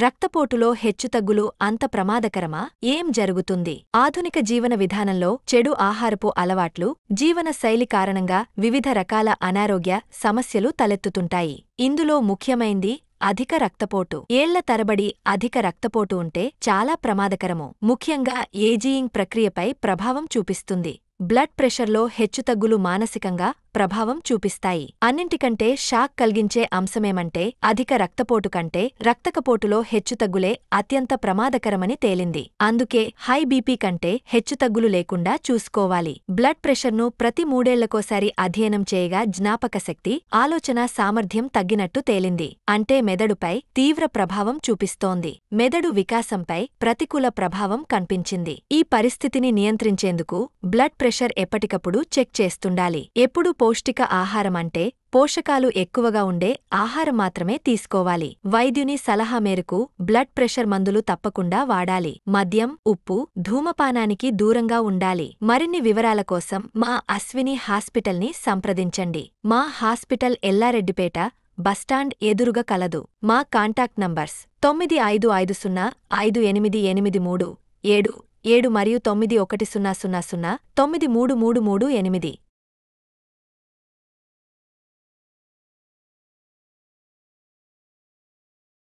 రక్తపోటులో హెచ్చుతగ్గులు అంత ప్రమాదకరమా? ఏం జరుగుతుంది? ఆధునిక జీవన విధానంలో చెడు ఆహారపు అలవాట్లు, జీవన శైలి కారణంగా వివిధ రకాల అనారోగ్య సమస్యలు తలెత్తుతుంటాయి. ఇందులో ముఖ్యమైంది అధిక రక్తపోటు. ఏళ్ల తరబడి అధిక రక్తపోటు ఉంటే చాలా ప్రమాదకరము. ముఖ్యంగా ఏజియింగ్ ప్రక్రియపై ప్రభావం చూపిస్తుంది. బ్లడ్ ప్రెషర్లో హెచ్చుతగ్గులు మానసికంగా ప్రభావం చూపిస్తాయి. అన్నింటికంటే షాక్ కలిగించే అంశమేమంటే అధిక రక్తపోటు కంటే రక్తకపోటులో హెచ్చుతగ్గులే అత్యంత ప్రమాదకరమని తేలింది. అందుకే హై బీపీ కంటే హెచ్చుతగ్గులు లేకుండా చూసుకోవాలి. బ్లడ్ ప్రెషర్ను ప్రతి 3 ఏళ్లకోసారి అధ్యయనం చేయగా జ్ఞాపకశక్తి, ఆలోచన సామర్థ్యం తగ్గినట్టు తేలింది. అంటే మెదడుపై తీవ్ర ప్రభావం చూపిస్తోంది. మెదడు వికాసంపై ప్రతికూల ప్రభావం కనిపించింది. ఈ పరిస్థితిని నియంత్రించేందుకు బ్లడ్ ప్రెషర్ ఎప్పటికప్పుడు చెక్ చేస్తుండాలి. ఎప్పుడు పౌష్టిక ఆహారం అంటే పోషకాలు ఎక్కువగా ఉండే ఆహారం మాత్రమే తీసుకోవాలి. వైద్యుని సలహా మేరకు బ్లడ్ ప్రెషర్ మందులు తప్పకుండా వాడాలి. మద్యం, ఉప్పు, ధూమపానానికి దూరంగా ఉండాలి. మరిన్ని వివరాల కోసం మా అశ్విని హాస్పిటల్ని సంప్రదించండి. మా హాస్పిటల్ ఎల్లారెడ్డిపేట బస్టాండ్ ఎదురుగా కలదు. మా కాంటాక్ట్ నంబర్స్ 95505883 77 మరియు 9100093338.